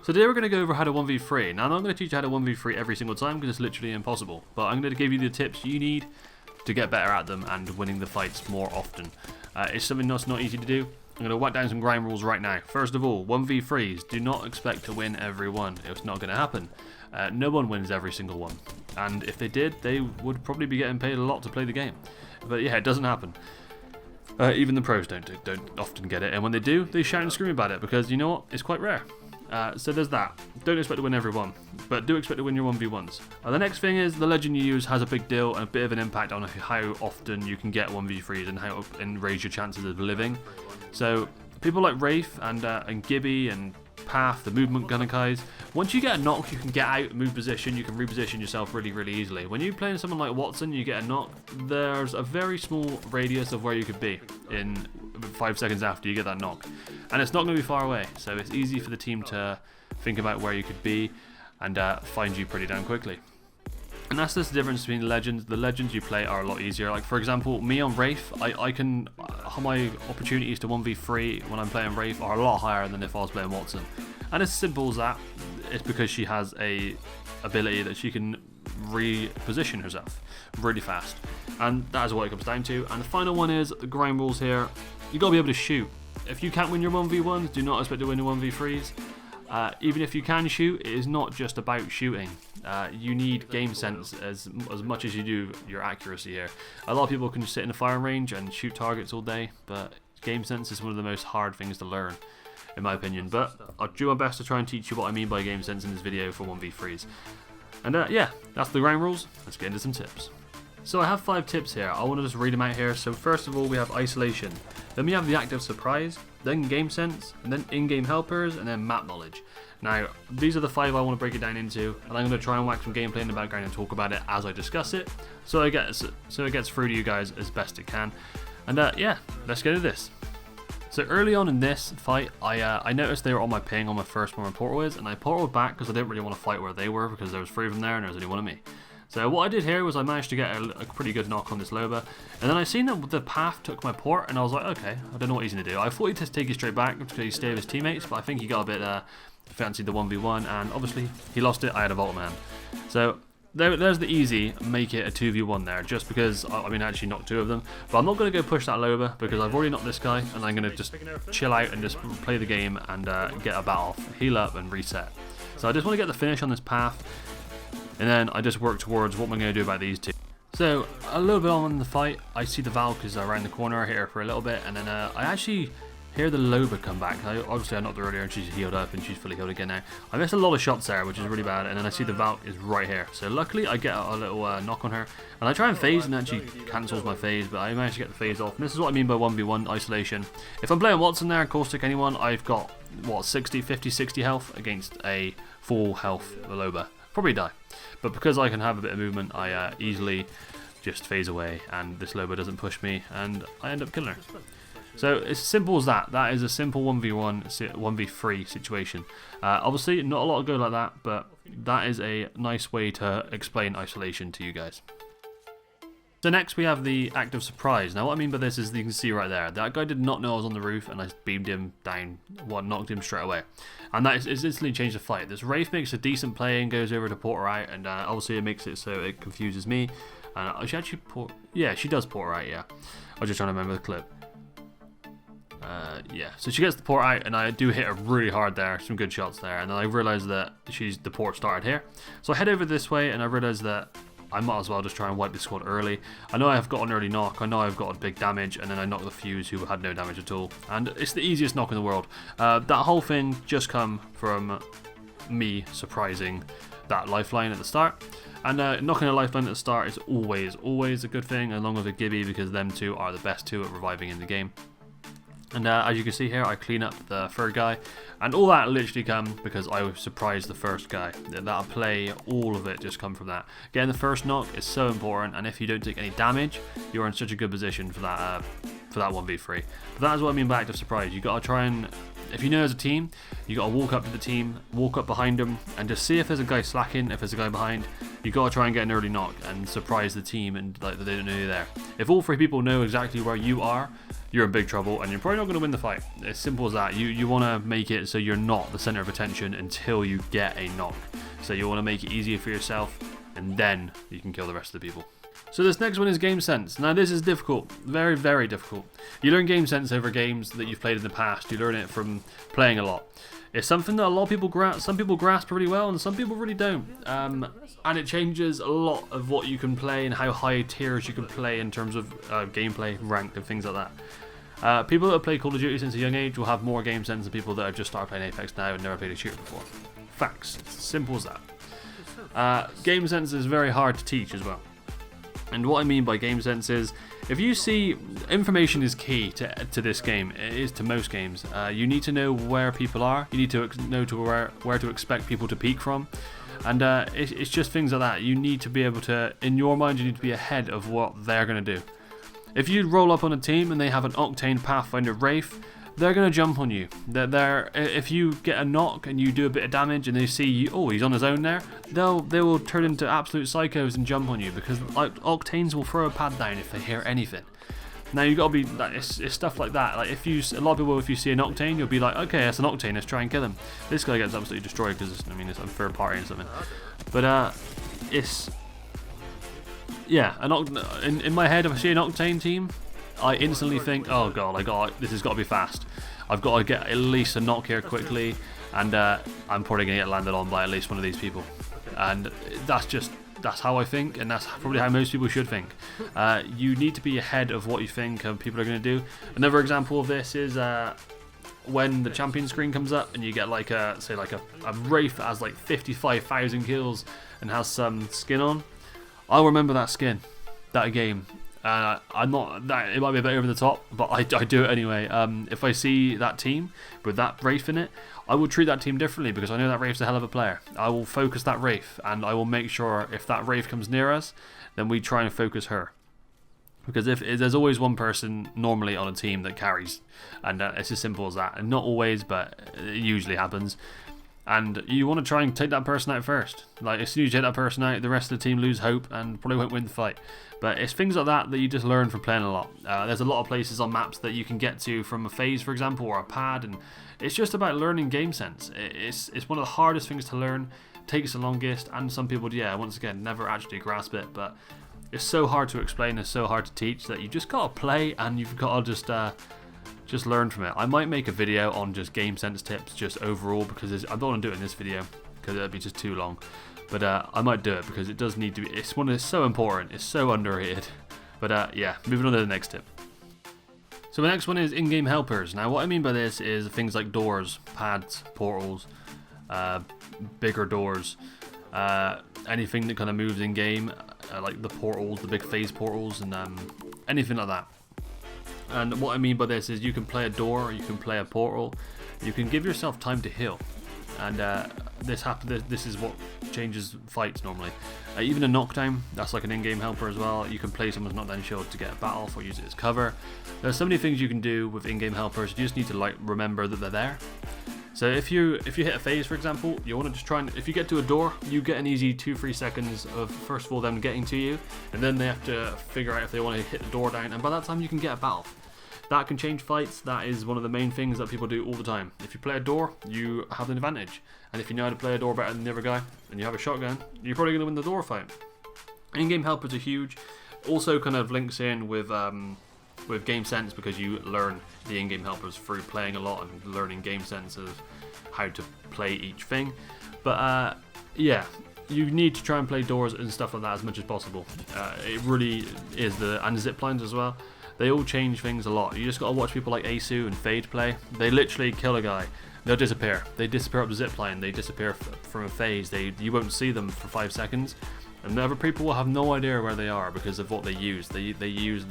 So today we're going to go over how to 1v3. Now I'm not going to teach you how to 1v3 every single time because it's literally impossible. But I'm going to give you the tips you need to get better at them and winning the fights more often. It's something that's not easy to do. I'm going to whack down some grind rules right now. First of all, 1v3's. Do not expect to win every one. It's not going to happen. No one wins every single one. And if they did, they would probably be getting paid a lot to play the game. But yeah, it doesn't happen. Even the pros don't often get it. And when they do, they shout and scream about it because, you know what, it's quite rare. So there's that. Don't expect to win every one, but do expect to win your 1v1s. The next thing is the legend you use has a big deal and a bit of an impact on how often you can get 1v3s and raise your chances of living. So people like Wraith and Gibby and Path, the movement gunner guys, once you get a knock you can get out, move position, you can reposition yourself really easily. When you're playing someone like Watson, you get a knock, there's a very small radius of where you could be in 5 seconds after you get that knock, and it's not going to be far away, so it's easy for the team to think about where you could be and find you pretty damn quickly. And that's just the difference between legends. The legends you play are a lot easier. Like for example, me on Wraith, my opportunities to 1v3 when I'm playing Wraith are a lot higher than if I was playing Watson. And it's simple as that. It's because she has a ability that she can reposition herself really fast. And that is what it comes down to. And the final one is the grind rules here. You gotta be able to shoot. If you can't win your 1v1s, do not expect to win your 1v3s. Even if you can shoot, it is not just about shooting. You need game sense as much as you do your accuracy here. A lot of people can just sit in the firing range and shoot targets all day, but game sense is one of the most hard things to learn, in my opinion. But I'll do my best to try and teach you what I mean by game sense in this video for 1v3s. And yeah, that's the ground rules. Let's get into some tips. So I have 5 tips here. I want to just read them out here. So first of all, we have isolation. Then we have the active surprise, then game sense, and then in-game helpers, and then map knowledge. Now, these are the 5 I want to break it down into, and I'm going to try and whack some gameplay in the background and talk about it as I discuss it, so it gets through to you guys as best it can. And yeah, let's get into this. So early on in this fight, I noticed they were on my ping on my first one where Portal is, and I portaled back because I didn't really want to fight where they were because there was 3 of them there and there was only 1 of me. So what I did here was I managed to get a pretty good knock on this Loba, and then I seen that the Path took my port, and I was like, okay, I don't know what he's going to do. I thought he'd just take it straight back because he stayed with his teammates, but I think he got a bit fancied the 1v1, and obviously he lost it. I had a Vault Man. So there's the easy make it a 2v1 there, just because I mean actually knocked 2 of them, but I'm not going to go push that Loba because I've already knocked this guy, and I'm going to just chill out and just play the game and get a bat off, heal up and reset. So I just want to get the finish on this Path, and then I just work towards what I'm going to do about these 2. So a little bit on in the fight, I see the Valk is around the corner. I hit her for a little bit, and then I actually hear the Loba come back. Obviously I knocked her earlier and she's healed up and she's fully healed again now. I missed a lot of shots there, which is really bad, and then I see the Valk is right here. So luckily I get a little knock on her, and I try and phase, and actually cancels my phase, but I managed to get the phase off. And this is what I mean by 1v1 isolation. If I'm playing Watson there, Caustic, anyone, I've got what, 50, 60 health against a full health Loba. Probably die. But because I can have a bit of movement, I easily just phase away, and this Loba doesn't push me, and I end up killing her. So it's as simple as that. That is a simple 1v3 situation. Obviously, not a lot of go like that, but that is a nice way to explain isolation to you guys. So next we have the active surprise. Now what I mean by this is you can see right there, that guy did not know I was on the roof, and I beamed him down, knocked him straight away. And that is instantly changed the fight. This Wraith makes a decent play and goes over to port her out, and obviously it makes it so it confuses me. And she actually yeah, she does port her out, yeah. I was just trying to remember the clip. Yeah, so she gets the port out, and I do hit her really hard there, some good shots there, and then I realise that the port started here. So I head over this way, and I realise that I might as well just try and wipe this squad early. I know I've got an early knock, I know I've got a big damage, and then I knock the Fuse who had no damage at all. And it's the easiest knock in the world. That whole thing just come from me surprising that lifeline at the start. And knocking a lifeline at the start is always a good thing, along with a Gibby, because them 2 are the best 2 at reviving in the game. And as you can see here, I clean up the 3rd guy, and all that literally come because I surprised the 1st guy. That play, all of it just come from that. Getting the 1st knock is so important, and if you don't take any damage, you're in such a good position for that 1v3. But that is what I mean by active surprise. You gotta try and, if you know as a team, you gotta walk up to the team, walk up behind them, and just see if there's a guy slacking, if there's a guy behind. You gotta try and get an early knock and surprise the team, and like they don't know you're there. If all 3 people know exactly where you are, you're in big trouble and you're probably not going to win the fight. It's simple as that. You want to make it so you're not the center of attention until you get a knock. So you want to make it easier for yourself, and then you can kill the rest of the people. So this next one is game sense. Now this is difficult, very, very difficult. You learn game sense over games that you've played in the past. You learn it from playing a lot. It's something that a lot of people grasp. Some people grasp really well, and some people really don't. And it changes a lot of what you can play and how high tiers you can play in terms of gameplay, ranked, and things like that. People that have played Call of Duty since a young age will have more game sense than people that have just started playing Apex now and never played a shooter before. Facts. It's as simple as that. Game sense is very hard to teach as well. And what I mean by game sense is, if you see, information is key to this game. It is to most games. You need to know where people are. You need to know where to expect people to peek from. And it's just things like that. You need to be able to, in your mind, you need to be ahead of what they're going to do. If you roll up on a team and they have an Octane Pathfinder Wraith, they're going to jump on you. If you get a knock and you do a bit of damage and they see you, oh, he's on his own there, they will turn into absolute psychos and jump on you, because like Octanes will throw a pad down if they hear anything. Now you got to be, it's stuff like that. Like a lot of people, if you see an Octane, you'll be like, okay, that's an Octane, let's try and kill him. This guy gets absolutely destroyed because it's a third party or something. But in my head, if I see an Octane team, I instantly think, oh god, this has got to be fast. I've got to get at least a knock here quickly, and I'm probably going to get landed on by at least one of these people. And that's how I think, and that's probably how most people should think. You need to be ahead of what you think people are going to do. Another example of this is when the champion screen comes up and you get like a Wraith that has like 55,000 kills and has some skin on. I'll remember that skin, that game. I'm not that, it might be a bit over the top, but I do it anyway. If I see that team with that Wraith in it, I will treat that team differently, because I know that Wraith's a hell of a player. I will focus that Wraith, and I will make sure if that Wraith comes near us, then we try and focus her. Because if there's always one person normally on a team that carries, and it's as simple as that. And not always, but it usually happens. And you want to try and take that person out first. Like, as soon as you take that person out, the rest of the team lose hope and probably won't win the fight. But it's things like that that you just learn from playing a lot. There's a lot of places on maps that you can get to from a phase, for example, or a pad, and it's just about learning game sense. It's one of the hardest things to learn, takes the longest, and some people, once again, never actually grasp it. But it's so hard to explain, it's so hard to teach, that you just gotta play and you've got to just learn from it. I might make a video on just game sense tips, just overall, because I don't want to do it in this video because it'd be just too long. But I might do it because it does need to be. It's so important. It's so underrated. But moving on to the next tip. So the next one is in-game helpers. Now what I mean by this is things like doors, pads, portals, bigger doors, anything that kind of moves in game, like the portals, the big phase portals, and anything like that. And what I mean by this is you can play a door, or you can play a portal, you can give yourself time to heal, and this is what changes fights normally. Even a knockdown, that's like an in-game helper as well. You can play someone's knockdown shield to get a battle off or use it as cover. There's so many things you can do with in-game helpers. You just need to remember that they're there. So if you hit a phase, for example, you want to just try and, if you get to a door, you get an easy 2-3 seconds of first of all them getting to you, and then they have to figure out if they want to hit the door down, and by that time you can get a battle. That can change fights. That is one of the main things that people do all the time. If you play a door, you have an advantage, and if you know how to play a door better than the other guy, and you have a shotgun, you're probably going to win the door fight. In-game helpers are huge. Also kind of links in with game sense, because you learn the in-game helpers through playing a lot and learning game sense of how to play each thing. But you need to try and play doors and stuff like that as much as possible. It really is and zip lines as well. They all change things a lot. You just got to watch people like Asu and Fade play. They literally kill a guy, they'll disappear. They disappear up the zip line. They disappear from a phase. You won't see them for 5 seconds, and other people will have no idea where they are because of what they use. They use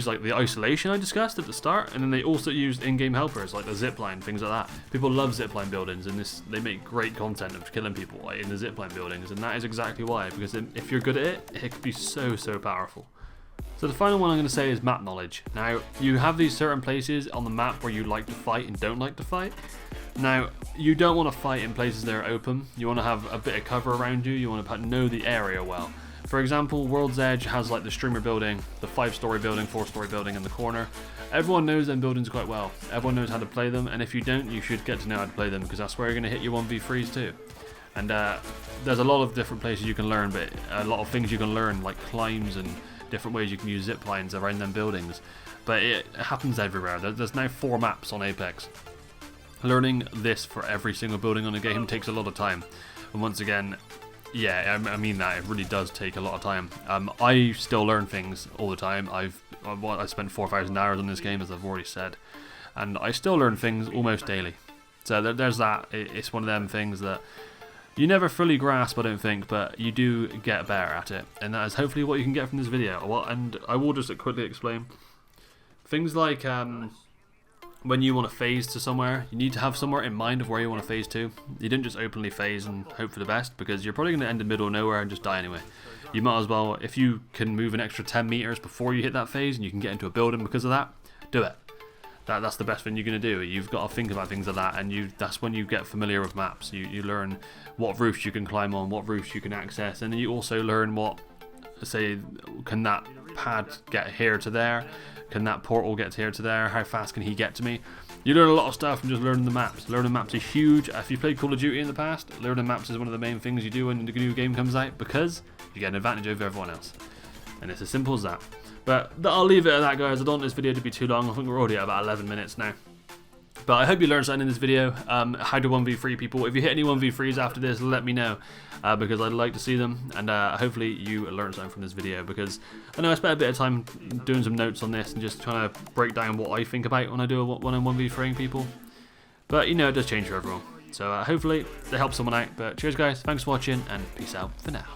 like the isolation I discussed at the start, and then they also use in-game helpers like the zipline, things like that. People love zipline buildings, and they make great content of killing people like in the zipline buildings, and that is exactly why, because if you're good at it, it can be so powerful. So the final one I'm going to say is map knowledge. Now, you have these certain places on the map where you like to fight and don't like to fight. Now, you don't want to fight in places that are open. You want to have a bit of cover around you. You want to know the area well. For example, World's Edge has like the streamer building, the 5-story building, 4-story building in the corner. Everyone knows them buildings quite well. Everyone knows how to play them, and if you don't, you should get to know how to play them, because that's where you're going to hit your 1v3s too. And there's a lot of different places you can learn, but a lot of things you can learn, like climbs and different ways you can use zip lines around them buildings. But it happens everywhere. There's now 4 maps on Apex. Learning this for every single building on a game takes a lot of time. And once again, yeah, I mean that, it really does take a lot of time. I still learn things all the time. I spent 4,000 hours on this game, as I've already said, and I still learn things almost daily. So there's that. It's one of them things that you never fully grasp, I don't think, but you do get better at it, and that is hopefully what you can get from this video. Well, and I will just quickly explain things like when you want to phase to somewhere, you need to have somewhere in mind of where you want to phase to. You don't just openly phase and hope for the best, because you're probably going to end in the middle of nowhere and just die anyway. You might as well, if you can move an extra 10 meters before you hit that phase and you can get into a building because of that, do it. That's the best thing you're going to do. You've got to think about things like that, and that's when you get familiar with maps. You learn what roofs you can climb on, what roofs you can access, and then you also learn what, say, can that pad get here to there? Can that portal get here to there? How fast can he get to me? You learn a lot of stuff from just learning the maps. Learning maps is huge. If you've played Call of Duty in the past, learning maps is one of the main things you do when the new game comes out, because you get an advantage over everyone else. And it's as simple as that. But I'll leave it at that, guys. I don't want this video to be too long. I think we're already at about 11 minutes now. But I hope you learned something in this video, how to 1v3 people. If you hit any 1v3s after this, let me know, because I'd like to see them, and hopefully you learned something from this video, because I know I spent a bit of time doing some notes on this and just trying to break down what I think about when I do when I'm 1v3ing people. But, you know, it does change for everyone. So hopefully they help someone out. But cheers, guys. Thanks for watching, and peace out for now.